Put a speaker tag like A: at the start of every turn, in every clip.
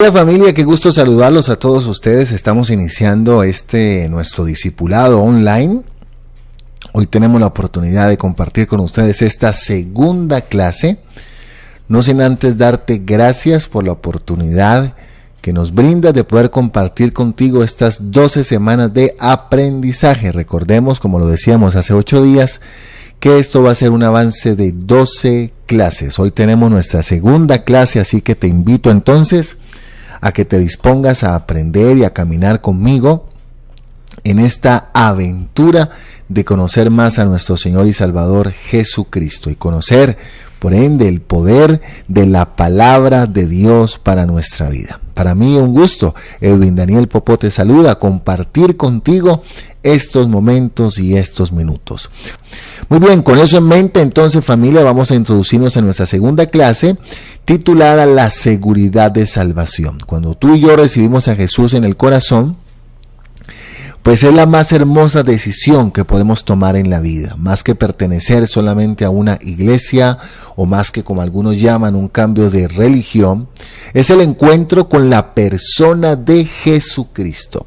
A: Hola familia, qué gusto saludarlos a todos ustedes. Estamos iniciando nuestro discipulado online. Hoy tenemos la oportunidad de compartir con ustedes esta segunda clase. No sin antes darte gracias por la oportunidad que nos brindas de poder compartir contigo estas 12 semanas de aprendizaje. Recordemos, como lo decíamos hace 8 días, que esto va a ser un avance de 12 clases. Hoy tenemos nuestra segunda clase, así que te invito entonces a que te dispongas a aprender y a caminar conmigo en esta aventura de conocer más a nuestro Señor y Salvador Jesucristo y conocer, por ende, el poder de la palabra de Dios para nuestra vida. Para mí un gusto, Edwin Daniel Popó te saluda, compartir contigo estos momentos y estos minutos. Muy bien, con eso en mente, entonces familia, vamos a introducirnos en nuestra segunda clase titulada La seguridad de salvación. Cuando tú y yo recibimos a Jesús en el corazón, pues es la más hermosa decisión que podemos tomar en la vida, más que pertenecer solamente a una iglesia o más que, como algunos llaman, un cambio de religión, es el encuentro con la persona de Jesucristo.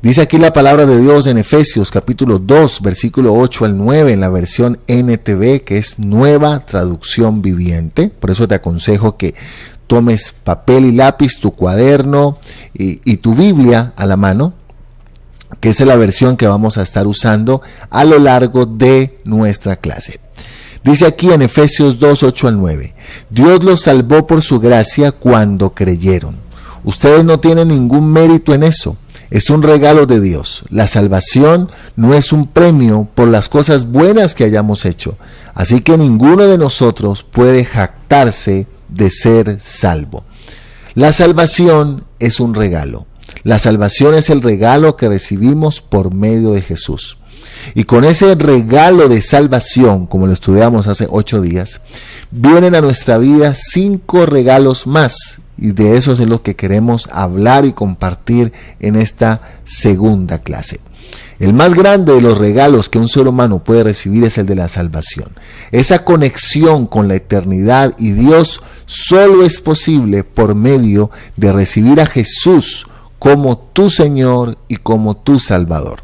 A: Dice aquí la palabra de Dios en Efesios capítulo 2, versículo 8 al 9, en la versión NTV, que es Nueva Traducción Viviente. Por eso te aconsejo que tomes papel y lápiz, tu cuaderno y tu Biblia a la mano, que es la versión que vamos a estar usando a lo largo de nuestra clase. Dice aquí en Efesios 2, 8 al 9, Dios los salvó por su gracia cuando creyeron. Ustedes no tienen ningún mérito en eso. Es un regalo de Dios. La salvación no es un premio por las cosas buenas que hayamos hecho. Así que ninguno de nosotros puede jactarse de ser salvo. La salvación es un regalo. La salvación es el regalo que recibimos por medio de Jesús. Y con ese regalo de salvación, como lo estudiamos hace 8 días, vienen a nuestra vida 5 regalos más. Y de eso es lo que queremos hablar y compartir en esta segunda clase. El más grande de los regalos que un ser humano puede recibir es el de la salvación. Esa conexión con la eternidad y Dios solo es posible por medio de recibir a Jesús como tu Señor y como tu Salvador.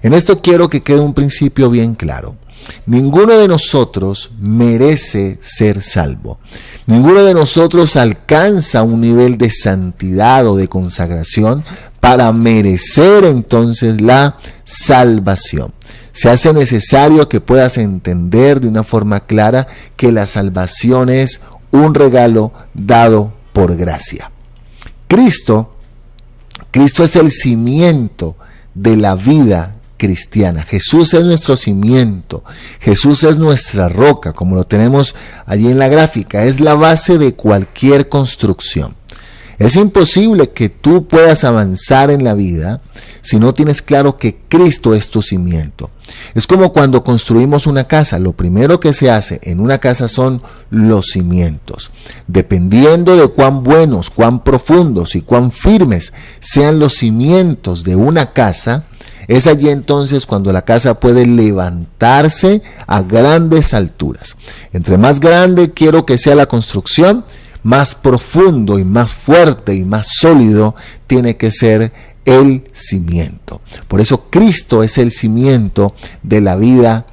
A: En esto quiero que quede un principio bien claro. Ninguno de nosotros merece ser salvo. Ninguno de nosotros alcanza un nivel de santidad o de consagración para merecer entonces la salvación. Se hace necesario que puedas entender de una forma clara que la salvación es un regalo dado por gracia. Cristo es el cimiento de la vida cristiana. Jesús es nuestro cimiento. Jesús es nuestra roca, como lo tenemos allí en la gráfica. Es la base de cualquier construcción. Es imposible que tú puedas avanzar en la vida si no tienes claro que Cristo es tu cimiento. Es como cuando construimos una casa. Lo primero que se hace en una casa son los cimientos. Dependiendo de cuán buenos, cuán profundos y cuán firmes sean los cimientos de una casa, es allí entonces cuando la casa puede levantarse a grandes alturas. Entre más grande quiero que sea la construcción, más profundo y más fuerte y más sólido tiene que ser el cimiento. Por eso Cristo es el cimiento de la vida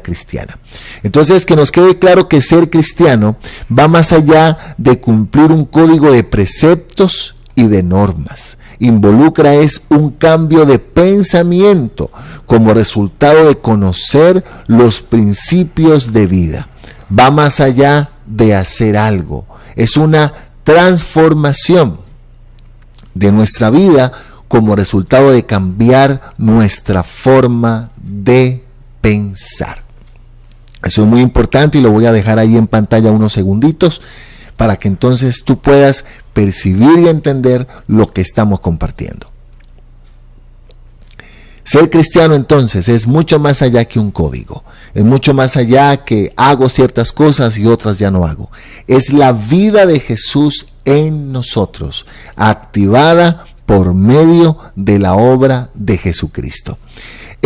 A: cristiana. Entonces, que nos quede claro que ser cristiano va más allá de cumplir un código de preceptos y de normas. Involucra es un cambio de pensamiento como resultado de conocer los principios de vida. Va más allá de hacer algo. Es una transformación de nuestra vida como resultado de cambiar nuestra forma de pensar. Eso es muy importante y lo voy a dejar ahí en pantalla unos segunditos para que entonces tú puedas percibir y entender lo que estamos compartiendo. Ser cristiano entonces es mucho más allá que un código, es mucho más allá que hago ciertas cosas y otras ya no hago. Es la vida de Jesús en nosotros, activada por medio de la obra de Jesucristo.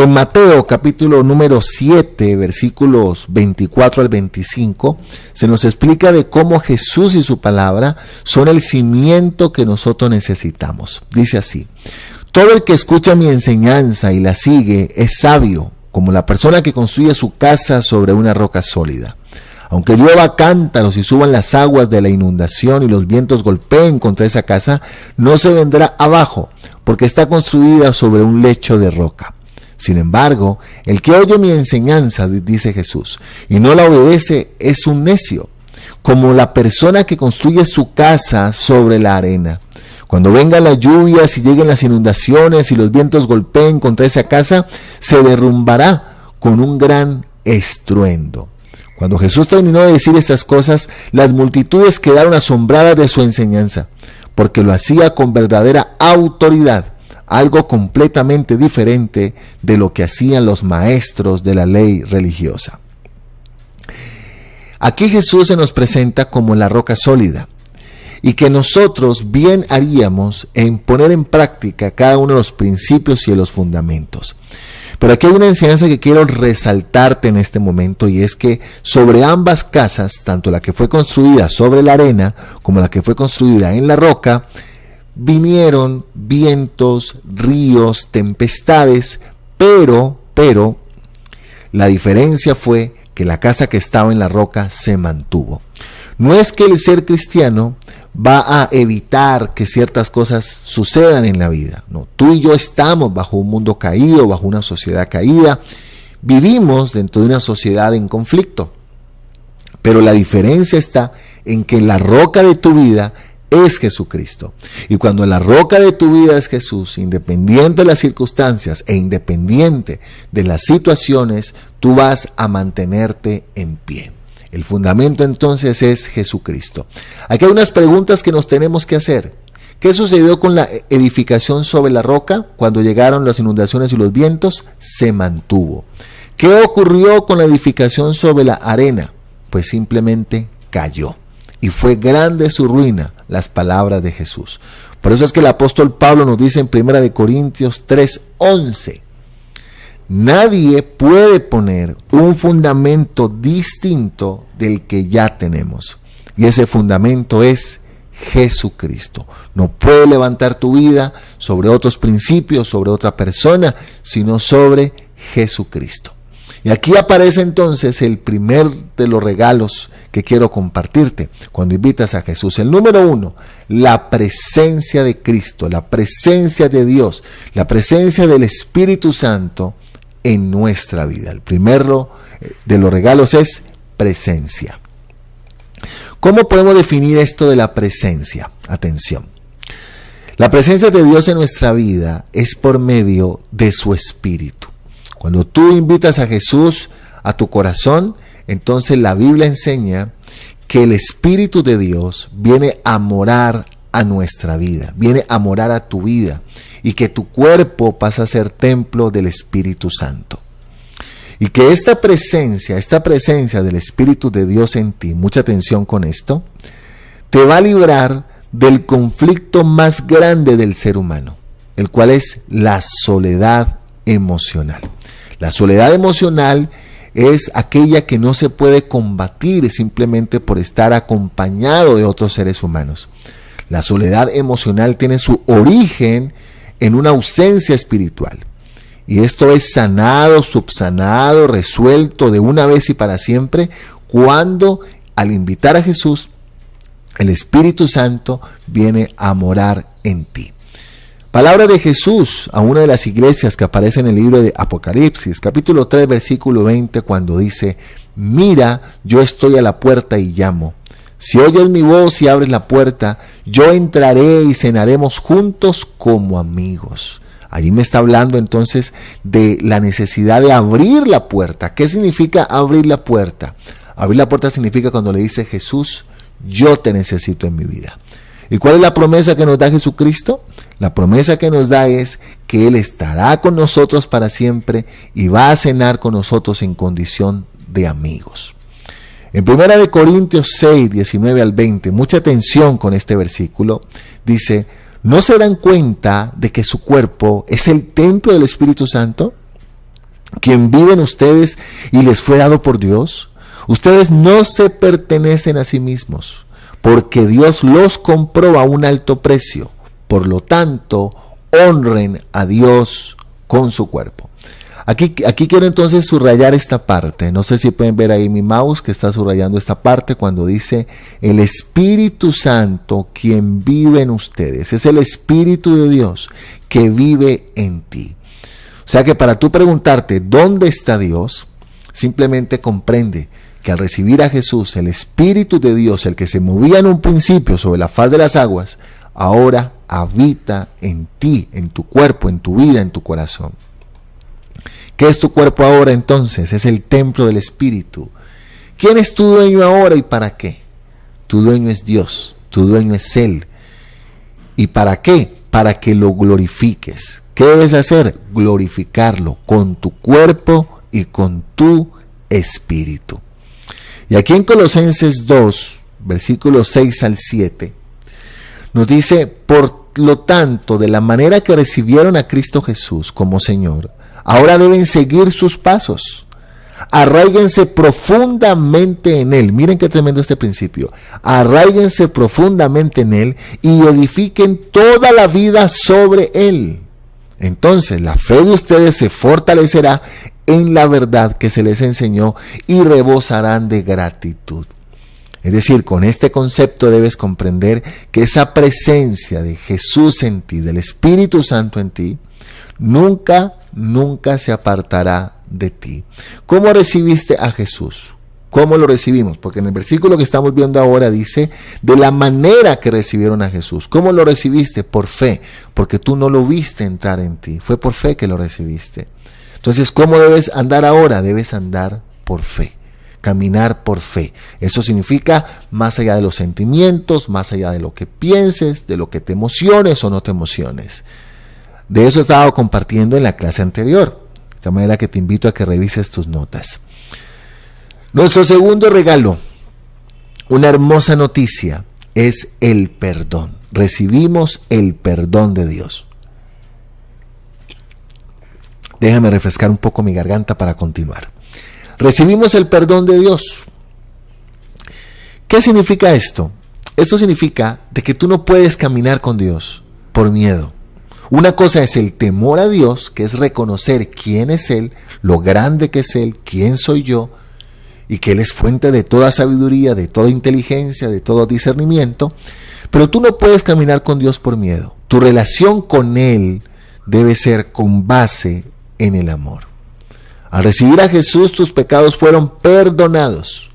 A: En Mateo capítulo número 7, versículos 24 al 25, se nos explica de cómo Jesús y su palabra son el cimiento que nosotros necesitamos. Dice así: todo el que escucha mi enseñanza y la sigue es sabio, como la persona que construye su casa sobre una roca sólida. Aunque llueva cántaros y suban las aguas de la inundación y los vientos golpeen contra esa casa, no se vendrá abajo, porque está construida sobre un lecho de roca. Sin embargo, el que oye mi enseñanza, dice Jesús, y no la obedece, es un necio, como la persona que construye su casa sobre la arena. Cuando vengan las lluvias y lleguen las inundaciones y los vientos golpeen contra esa casa, se derrumbará con un gran estruendo. Cuando Jesús terminó de decir estas cosas, las multitudes quedaron asombradas de su enseñanza, porque lo hacía con verdadera autoridad, algo completamente diferente de lo que hacían los maestros de la ley religiosa. Aquí Jesús se nos presenta como la roca sólida, y que nosotros bien haríamos en poner en práctica cada uno de los principios y de los fundamentos. Pero aquí hay una enseñanza que quiero resaltarte en este momento, y es que sobre ambas casas, tanto la que fue construida sobre la arena como la que fue construida en la roca, vinieron vientos, ríos, tempestades, pero la diferencia fue que la casa que estaba en la roca se mantuvo. No es que el ser cristiano va a evitar que ciertas cosas sucedan en la vida. No, tú y yo estamos bajo un mundo caído, bajo una sociedad caída. Vivimos dentro de una sociedad en conflicto. Pero la diferencia está en que la roca de tu vida es Jesucristo. Y cuando la roca de tu vida es Jesús, independiente de las circunstancias e independiente de las situaciones, tú vas a mantenerte en pie. El fundamento entonces es Jesucristo. Aquí hay unas preguntas que nos tenemos que hacer. ¿Qué sucedió con la edificación sobre la roca? Cuando llegaron las inundaciones y los vientos, se mantuvo. ¿Qué ocurrió con la edificación sobre la arena? Pues simplemente cayó. Y fue grande su ruina, las palabras de Jesús. Por eso es que el apóstol Pablo nos dice en 1 Corintios 3:11, nadie puede poner un fundamento distinto del que ya tenemos. Y ese fundamento es Jesucristo. No puede levantar tu vida sobre otros principios, sobre otra persona, sino sobre Jesucristo. Y aquí aparece entonces el primer de los regalos que quiero compartirte cuando invitas a Jesús. El número 1, la presencia de Cristo, la presencia de Dios, la presencia del Espíritu Santo en nuestra vida. El primero de los regalos es presencia. ¿Cómo podemos definir esto de la presencia? Atención. La presencia de Dios en nuestra vida es por medio de su Espíritu. Cuando tú invitas a Jesús a tu corazón, entonces la Biblia enseña que el Espíritu de Dios viene a morar a nuestra vida, viene a morar a tu vida, y que tu cuerpo pasa a ser templo del Espíritu Santo. Y que esta presencia del Espíritu de Dios en ti, mucha atención con esto, te va a librar del conflicto más grande del ser humano, el cual es la soledad emocional. La soledad emocional es aquella que no se puede combatir simplemente por estar acompañado de otros seres humanos. La soledad emocional tiene su origen en una ausencia espiritual. Y esto es sanado, subsanado, resuelto de una vez y para siempre cuando, al invitar a Jesús, el Espíritu Santo viene a morar en ti. Palabra de Jesús a una de las iglesias que aparece en el libro de Apocalipsis, capítulo 3, versículo 20, cuando dice: mira, yo estoy a la puerta y llamo. Si oyes mi voz y abres la puerta, yo entraré y cenaremos juntos como amigos. Allí me está hablando entonces de la necesidad de abrir la puerta. ¿Qué significa abrir la puerta? Abrir la puerta significa cuando le dice Jesús: yo te necesito en mi vida. ¿Y cuál es la promesa que nos da Jesucristo? La promesa que nos da es que Él estará con nosotros para siempre y va a cenar con nosotros en condición de amigos. En 1 Corintios 6, 19 al 20, mucha atención con este versículo, dice: ¿no se dan cuenta de que su cuerpo es el templo del Espíritu Santo? quien vive en ustedes y les fue dado por Dios. Ustedes no se pertenecen a sí mismos, porque Dios los compró a un alto precio. Por lo tanto, honren a Dios con su cuerpo. Aquí quiero entonces subrayar esta parte. No sé si pueden ver ahí mi mouse que está subrayando esta parte cuando dice el Espíritu Santo quien vive en ustedes. Es el Espíritu de Dios que vive en ti. O sea que para tú preguntarte ¿dónde está Dios? Simplemente comprende que al recibir a Jesús, el Espíritu de Dios, el que se movía en un principio sobre la faz de las aguas, ahora habita en ti, en tu cuerpo, en tu vida, en tu corazón. ¿Qué es tu cuerpo ahora entonces? Es el templo del Espíritu. ¿Quién es tu dueño ahora y para qué? Tu dueño es Dios, tu dueño es Él. ¿Y para qué? Para que lo glorifiques. ¿Qué debes hacer? Glorificarlo con tu cuerpo y con tu espíritu. Y aquí en Colosenses 2, versículos 6 al 7, nos dice, por lo tanto, de la manera que recibieron a Cristo Jesús como Señor, ahora deben seguir sus pasos. Arráiguense profundamente en Él. Miren qué tremendo este principio. Arráiguense profundamente en Él y edifiquen toda la vida sobre Él. Entonces la fe de ustedes se fortalecerá en la verdad que se les enseñó y rebosarán de gratitud. Es decir, con este concepto debes comprender que esa presencia de Jesús en ti, del Espíritu Santo en ti, nunca se apartará de ti. ¿Cómo recibiste a Jesús? ¿Cómo lo recibimos? Porque en el versículo que estamos viendo ahora dice, de la manera que recibieron a Jesús. ¿Cómo lo recibiste? Por fe, porque tú no lo viste entrar en ti. Fue por fe que lo recibiste. Entonces, ¿cómo debes andar ahora? Debes andar por fe. Caminar por fe. Eso significa más allá de los sentimientos, más allá de lo que pienses, de lo que te emociones o no te emociones. De eso he estado compartiendo en la clase anterior. De esta manera que te invito a que revises tus notas. Nuestro segundo regalo, una hermosa noticia, es el perdón. Recibimos el perdón de Dios. Déjame refrescar un poco mi garganta para continuar. Recibimos el perdón de Dios. ¿Qué significa esto? Esto significa de que tú no puedes caminar con Dios por miedo. Una cosa es el temor a Dios, que es reconocer quién es Él, lo grande que es Él, quién soy yo, y que Él es fuente de toda sabiduría, de toda inteligencia, de todo discernimiento. Pero tú no puedes caminar con Dios por miedo. Tu relación con Él debe ser con base en el amor. Al recibir a Jesús, tus pecados fueron perdonados.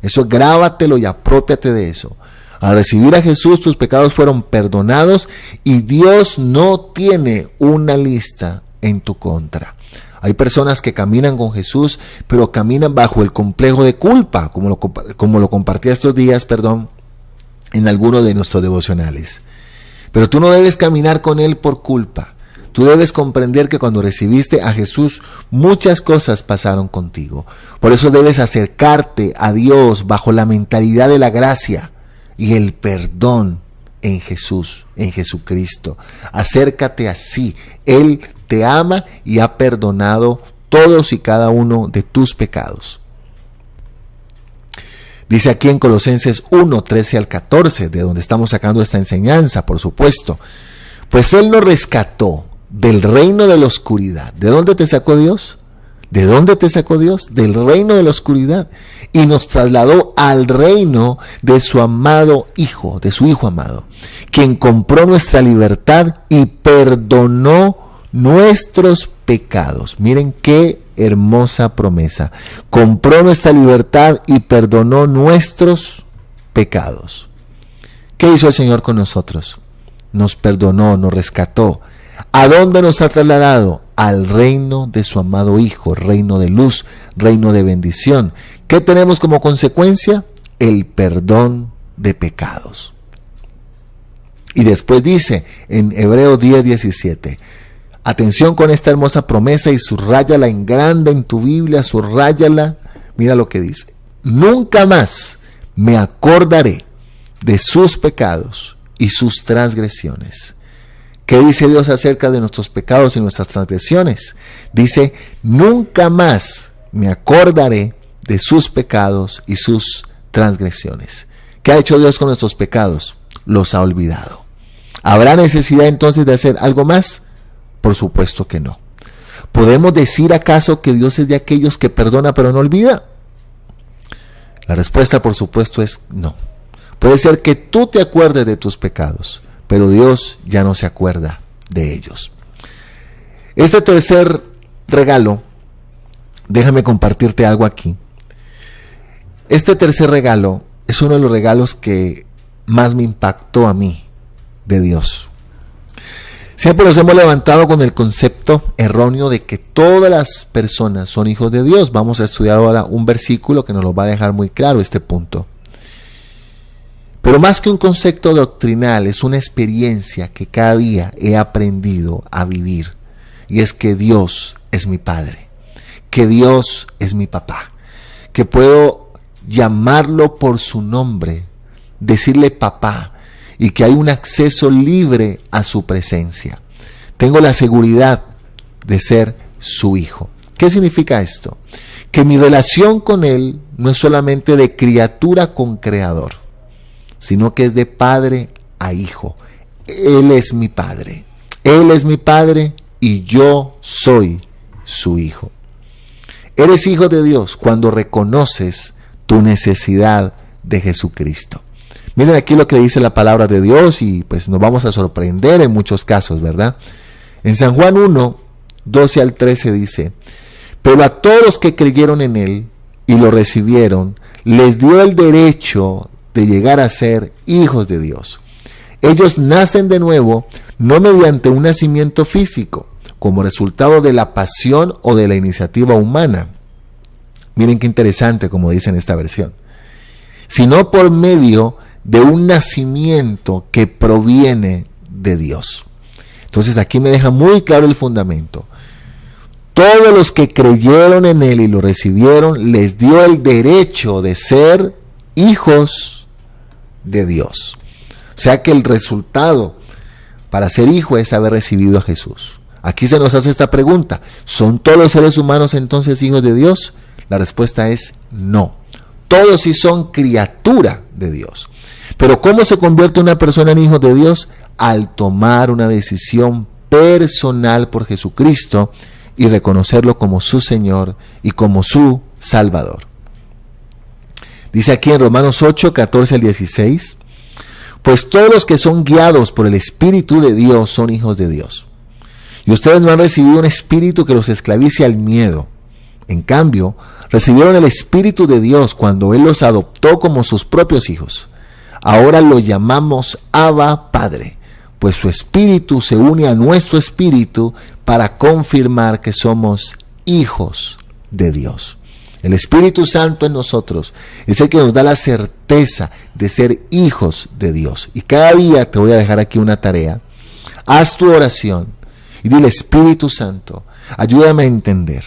A: Eso grábatelo y aprópiate de eso. Al recibir a Jesús, tus pecados fueron perdonados y Dios no tiene una lista en tu contra. Hay personas que caminan con Jesús, pero caminan bajo el complejo de culpa, como lo compartí estos días, en alguno de nuestros devocionales. Pero tú no debes caminar con Él por culpa. Tú debes comprender que cuando recibiste a Jesús, muchas cosas pasaron contigo. Por eso debes acercarte a Dios bajo la mentalidad de la gracia y el perdón en Jesús, en Jesucristo. Acércate así. Él te ama y ha perdonado todos y cada uno de tus pecados. Dice aquí en Colosenses 1, 13 al 14, de donde estamos sacando esta enseñanza, por supuesto. Pues Él nos rescató del reino de la oscuridad. ¿De dónde te sacó Dios? ¿De dónde te sacó Dios? Del reino de la oscuridad. Y nos trasladó al reino de su amado Hijo, de su Hijo amado, quien compró nuestra libertad y perdonó nuestros pecados. Miren qué hermosa promesa. Compró nuestra libertad y perdonó nuestros pecados. ¿Qué hizo el Señor con nosotros? Nos perdonó, nos rescató. ¿A dónde nos ha trasladado? Al reino de su amado Hijo, reino de luz, reino de bendición. ¿Qué tenemos como consecuencia? El perdón de pecados. Y después dice en Hebreos 10, 17, atención con esta hermosa promesa y subráyala en grande en tu Biblia, subráyala. Mira lo que dice. Nunca más me acordaré de sus pecados y sus transgresiones. ¿Qué dice Dios acerca de nuestros pecados y nuestras transgresiones? Dice, nunca más me acordaré de sus pecados y sus transgresiones. ¿Qué ha hecho Dios con nuestros pecados? Los ha olvidado. ¿Habrá necesidad entonces de hacer algo más? Por supuesto que no. ¿Podemos decir acaso que Dios es de aquellos que perdona pero no olvida? La respuesta, por supuesto, es no. Puede ser que tú te acuerdes de tus pecados, pero Dios ya no se acuerda de ellos. Este tercer regalo, déjame compartirte algo aquí. Este tercer regalo es uno de los regalos que más me impactó a mí de Dios. Siempre nos hemos levantado con el concepto erróneo de que todas las personas son hijos de Dios. Vamos a estudiar ahora un versículo que nos lo va a dejar muy claro este punto. Pero más que un concepto doctrinal, es una experiencia que cada día he aprendido a vivir. Y es que Dios es mi Padre, que Dios es mi papá, que puedo llamarlo por su nombre, decirle papá, y que hay un acceso libre a su presencia. Tengo la seguridad de ser su hijo. ¿Qué significa esto? Que mi relación con Él no es solamente de criatura con creador, sino que es de padre a hijo. Él es mi padre. Él es mi padre y yo soy su hijo. Eres hijo de Dios cuando reconoces tu necesidad de Jesucristo. Miren aquí lo que dice la palabra de Dios y pues nos vamos a sorprender en muchos casos, ¿verdad? En San Juan 1, 12 al 13 dice, pero a todos los que creyeron en Él y lo recibieron, les dio el derecho de llegar a ser hijos de Dios. Ellos nacen de nuevo, no mediante un nacimiento físico, como resultado de la pasión o de la iniciativa humana. Miren qué interesante como dice en esta versión. Sino por medio de un nacimiento que proviene de Dios. Entonces aquí me deja muy claro el fundamento. Todos los que creyeron en Él y lo recibieron, les dio el derecho de ser hijos de Dios. O sea que el resultado para ser hijo es haber recibido a Jesús. Aquí se nos hace esta pregunta: ¿son todos los seres humanos entonces hijos de Dios? La respuesta es no. Todos sí son criatura de Dios. Pero ¿cómo se convierte una persona en hijo de Dios? Al tomar una decisión personal por Jesucristo y reconocerlo como su Señor y como su Salvador. Dice aquí en Romanos 8, 14 al 16, pues todos los que son guiados por el Espíritu de Dios son hijos de Dios. Y ustedes no han recibido un espíritu que los esclavice al miedo. En cambio, recibieron el Espíritu de Dios cuando Él los adoptó como sus propios hijos. Ahora lo llamamos Abba Padre, pues su Espíritu se une a nuestro espíritu para confirmar que somos hijos de Dios. El Espíritu Santo en nosotros es el que nos da la certeza de ser hijos de Dios. Y cada día te voy a dejar aquí una tarea. Haz tu oración y dile: Espíritu Santo, ayúdame a entender.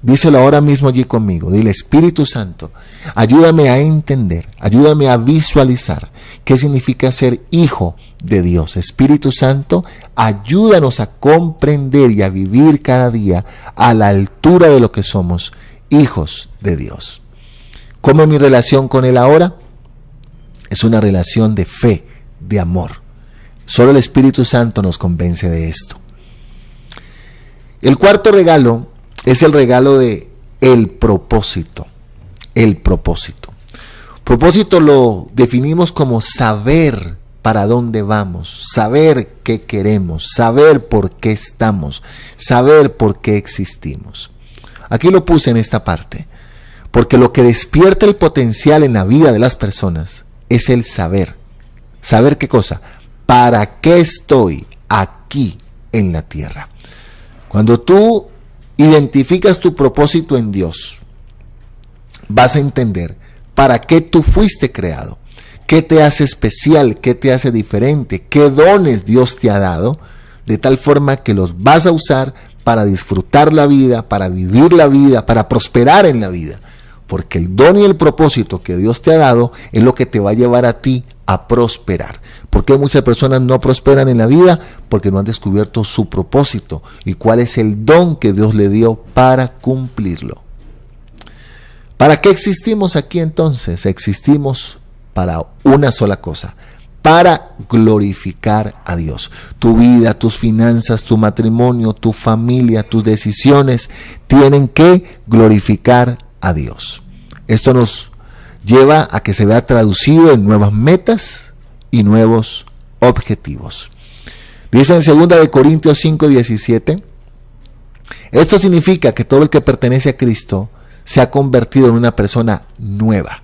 A: Díselo ahora mismo allí conmigo. Dile: Espíritu Santo, ayúdame a entender, ayúdame a visualizar qué significa ser hijo de Dios. Espíritu Santo, ayúdanos a comprender y a vivir cada día a la altura de lo que somos, hijos de Dios. ¿Cómo es mi relación con Él ahora? Es una relación de fe, de amor. Solo el Espíritu Santo nos convence de esto. El cuarto regalo es el regalo de el propósito. El propósito. Propósito lo definimos como saber para dónde vamos, saber qué queremos, saber por qué estamos, saber por qué existimos. Aquí lo puse en esta parte, porque lo que despierta el potencial en la vida de las personas es el saber. ¿Saber qué cosa? ¿Para qué estoy aquí en la tierra? Cuando tú identificas tu propósito en Dios, vas a entender para qué tú fuiste creado, qué te hace especial, qué te hace diferente, qué dones Dios te ha dado, de tal forma que los vas a usar para disfrutar la vida, para vivir la vida, para prosperar en la vida. Porque el don y el propósito que Dios te ha dado es lo que te va a llevar a ti a prosperar. ¿Por qué muchas personas no prosperan en la vida? Porque no han descubierto su propósito y cuál es el don que Dios le dio para cumplirlo. ¿Para qué existimos aquí entonces? Existimos para una sola cosa: para glorificar a Dios. Tu vida, tus finanzas, tu matrimonio, tu familia, tus decisiones tienen que glorificar a Dios. Esto nos lleva a que se vea traducido en nuevas metas y nuevos objetivos. Dice en 2 Corintios 5:17, esto significa que todo el que pertenece a Cristo se ha convertido en una persona nueva.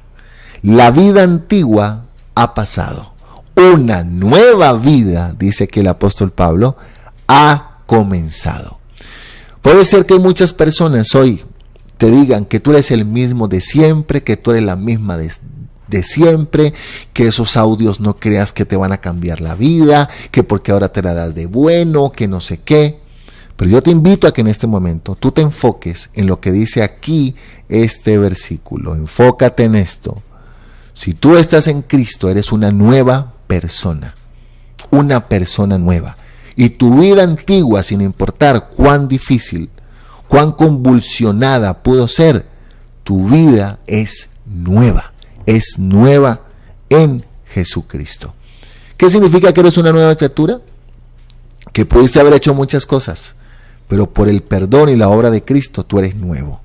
A: La vida antigua ha pasado. Una nueva vida, dice que el apóstol Pablo, ha comenzado. Puede ser que muchas personas hoy te digan que tú eres el mismo de siempre, que tú eres la misma de siempre, que esos audios no creas que te van a cambiar la vida, que porque ahora te la das de bueno, que no sé qué. Pero yo te invito a que en este momento tú te enfoques en lo que dice aquí este versículo. Enfócate en esto. Si tú estás en Cristo, eres una nueva persona nueva. Y tu vida antigua, sin importar cuán difícil, cuán convulsionada pudo ser, tu vida es nueva en Jesucristo. ¿Qué significa que eres una nueva criatura? Que pudiste haber hecho muchas cosas, pero por el perdón y la obra de Cristo tú eres nuevo.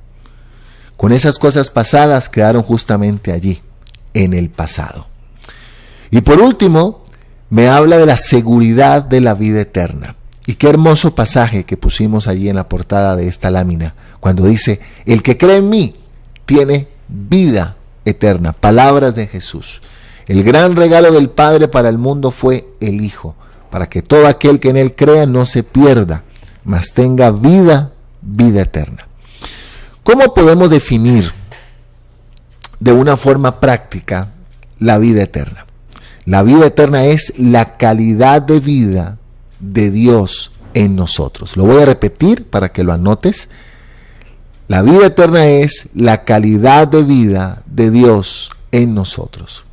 A: Con esas cosas pasadas quedaron justamente allí, en el pasado. Y por último, me habla de la seguridad de la vida eterna. Y qué hermoso pasaje que pusimos allí en la portada de esta lámina, cuando dice: el que cree en mí tiene vida eterna. Palabras de Jesús. El gran regalo del Padre para el mundo fue el Hijo, para que todo aquel que en él crea no se pierda, mas tenga vida eterna. ¿Cómo podemos definir de una forma práctica la vida eterna? La vida eterna es la calidad de vida de Dios en nosotros. Lo voy a repetir para que lo anotes. La vida eterna es la calidad de vida de Dios en nosotros.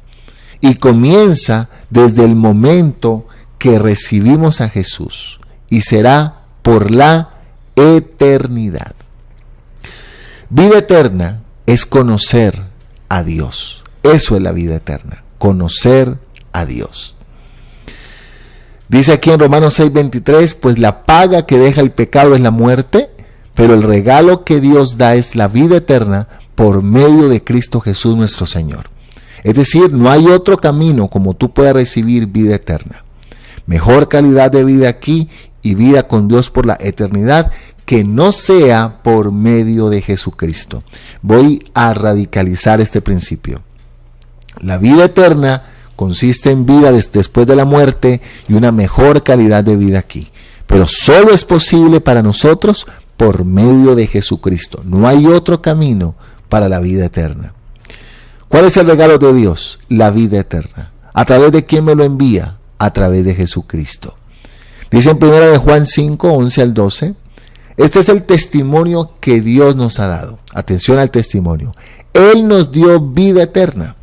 A: Y comienza desde el momento que recibimos a Jesús y será por la eternidad. Vida eterna es conocer a Dios. Eso es la vida eterna, conocer a Dios. Dice aquí en Romanos 6:23, pues la paga que deja el pecado es la muerte, pero el regalo que Dios da es la vida eterna por medio de Cristo Jesús nuestro Señor. Es decir, no hay otro camino como tú puedas recibir vida eterna. Mejor calidad de vida aquí y vida con Dios por la eternidad que no sea por medio de Jesucristo. Voy a radicalizar este principio. La vida eterna consiste en vida después de la muerte y una mejor calidad de vida aquí. Pero solo es posible para nosotros por medio de Jesucristo. No hay otro camino para la vida eterna. ¿Cuál es el regalo de Dios? La vida eterna. ¿A través de quién me lo envía? A través de Jesucristo. Dice en 1 Juan 5, 11 al 12, este es el testimonio que Dios nos ha dado. Atención al testimonio. Él nos dio vida eterna.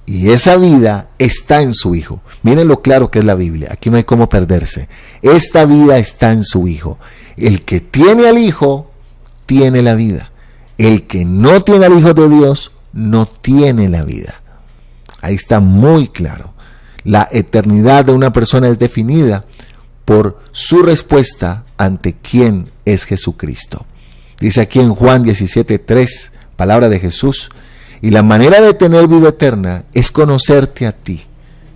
A: Y esa vida está en su Hijo. Miren lo claro que es la Biblia. Aquí no hay cómo perderse. Esta vida está en su Hijo. El que tiene al Hijo, tiene la vida. El que no tiene al Hijo de Dios, no tiene la vida. Ahí está muy claro. La eternidad de una persona es definida por su respuesta ante quién es Jesucristo. Dice aquí en Juan 17:3, palabra de Jesús: y la manera de tener vida eterna es conocerte a ti,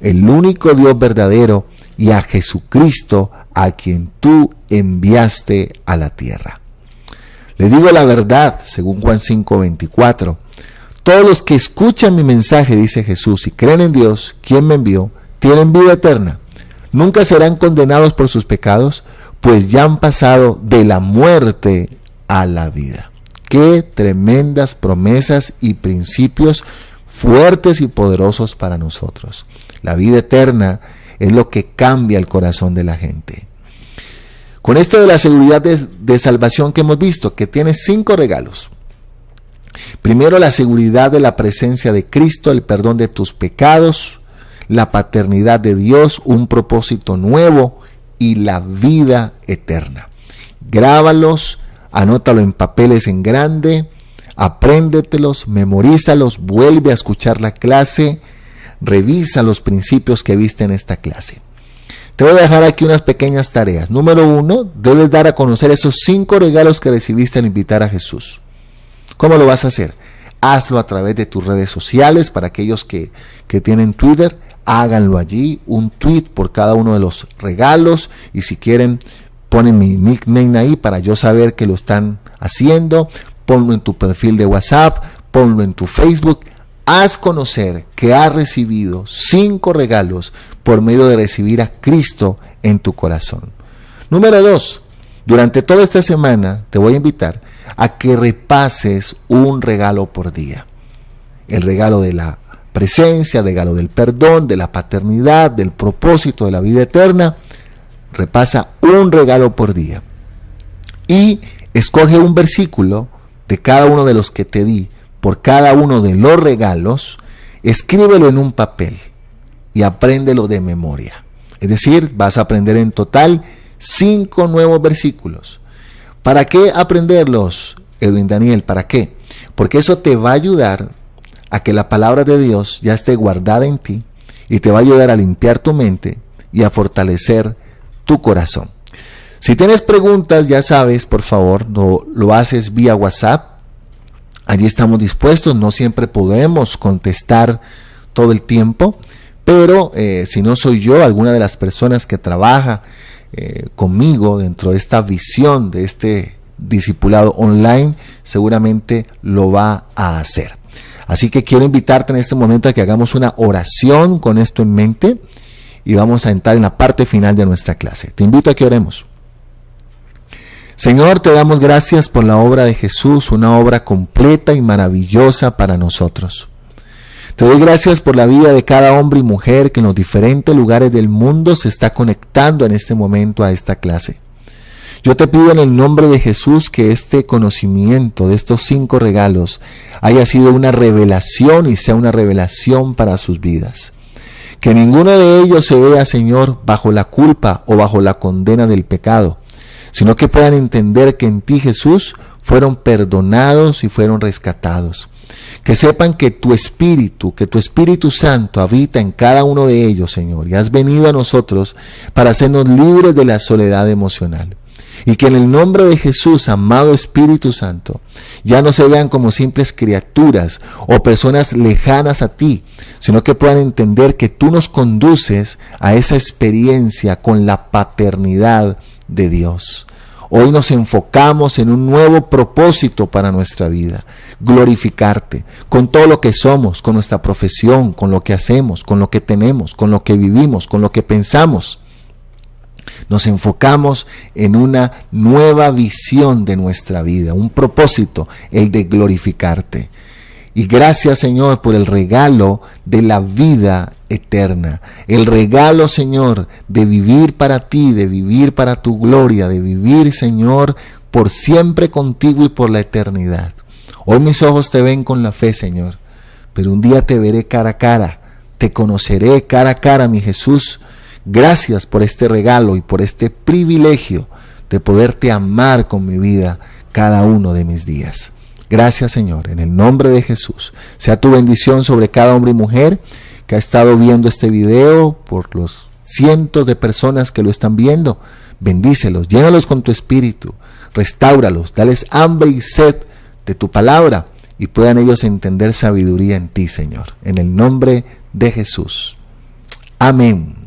A: el único Dios verdadero, y a Jesucristo, a quien tú enviaste a la tierra. Les digo la verdad, según Juan 5:24, todos los que escuchan mi mensaje, dice Jesús, y creen en Dios, quien me envió, tienen vida eterna. Nunca serán condenados por sus pecados, pues ya han pasado de la muerte a la vida. Qué tremendas promesas y principios fuertes y poderosos para nosotros. La vida eterna es lo que cambia el corazón de la gente. Con esto de la seguridad de salvación que hemos visto, que tiene 5 regalos. Primero, la seguridad de la presencia de Cristo, el perdón de tus pecados, la paternidad de Dios, un propósito nuevo y la vida eterna. Grábalos, anótalo en papeles en grande, apréndetelos, memorízalos, vuelve a escuchar la clase, revisa los principios que viste en esta clase. Te voy a dejar aquí unas pequeñas tareas. Número 1, debes dar a conocer esos 5 regalos que recibiste al invitar a Jesús. ¿Cómo lo vas a hacer? Hazlo a través de tus redes sociales. Para aquellos que tienen Twitter, háganlo allí, un tweet por cada uno de los regalos, y si quieren ponen mi nickname ahí para yo saber que lo están haciendo. Ponlo en tu perfil de WhatsApp, ponlo en tu Facebook. Haz conocer que has recibido 5 regalos por medio de recibir a Cristo en tu corazón. Número 2, durante toda esta semana te voy a invitar a que repases un regalo por día. El regalo de la presencia, el regalo del perdón, de la paternidad, del propósito de la vida eterna. Repasa un regalo por día. Y escoge un versículo de cada uno de los que te di, por cada uno de los regalos, escríbelo en un papel y apréndelo de memoria. Es decir, vas a aprender en total 5 nuevos versículos. ¿Para qué aprenderlos, Edwin Daniel? ¿Para qué? Porque eso te va a ayudar a que la palabra de Dios ya esté guardada en ti y te va a ayudar a limpiar tu mente y a fortalecer tu corazón. Si tienes preguntas, ya sabes, por favor, lo haces vía WhatsApp. Allí estamos dispuestos. No siempre podemos contestar todo el tiempo, pero si no soy yo, alguna de las personas que trabaja conmigo dentro de esta visión, de este discipulado online, seguramente lo va a hacer. Así que quiero invitarte en este momento a que hagamos una oración con esto en mente y vamos a entrar en la parte final de nuestra clase. Te invito a que oremos. Señor, te damos gracias por la obra de Jesús, una obra completa y maravillosa para nosotros. Te doy gracias por la vida de cada hombre y mujer que en los diferentes lugares del mundo se está conectando en este momento a esta clase. Yo te pido en el nombre de Jesús que este conocimiento de estos 5 regalos haya sido una revelación y sea una revelación para sus vidas. Que ninguno de ellos se vea, Señor, bajo la culpa o bajo la condena del pecado, sino que puedan entender que en ti, Jesús, fueron perdonados y fueron rescatados. Que sepan que tu Espíritu Santo habita en cada uno de ellos, Señor, y has venido a nosotros para hacernos libres de la soledad emocional. Y que en el nombre de Jesús, amado Espíritu Santo, ya no se vean como simples criaturas o personas lejanas a ti, sino que puedan entender que tú nos conduces a esa experiencia con la paternidad de Dios. Hoy nos enfocamos en un nuevo propósito para nuestra vida: glorificarte con todo lo que somos, con nuestra profesión, con lo que hacemos, con lo que tenemos, con lo que vivimos, con lo que pensamos. Nos enfocamos en una nueva visión de nuestra vida, un propósito, el de glorificarte. Y gracias, Señor, por el regalo de la vida eterna. El regalo, Señor, de vivir para ti, de vivir para tu gloria, de vivir, Señor, por siempre contigo y por la eternidad. Hoy mis ojos te ven con la fe, Señor, pero un día te veré cara a cara, te conoceré cara a cara, mi Jesús. Gracias por este regalo y por este privilegio de poderte amar con mi vida cada uno de mis días. Gracias, Señor, en el nombre de Jesús. Sea tu bendición sobre cada hombre y mujer que ha estado viendo este video, por los cientos de personas que lo están viendo. Bendícelos, llénalos con tu espíritu, restáuralos, dales hambre y sed de tu palabra y puedan ellos entender sabiduría en ti, Señor. En el nombre de Jesús. Amén.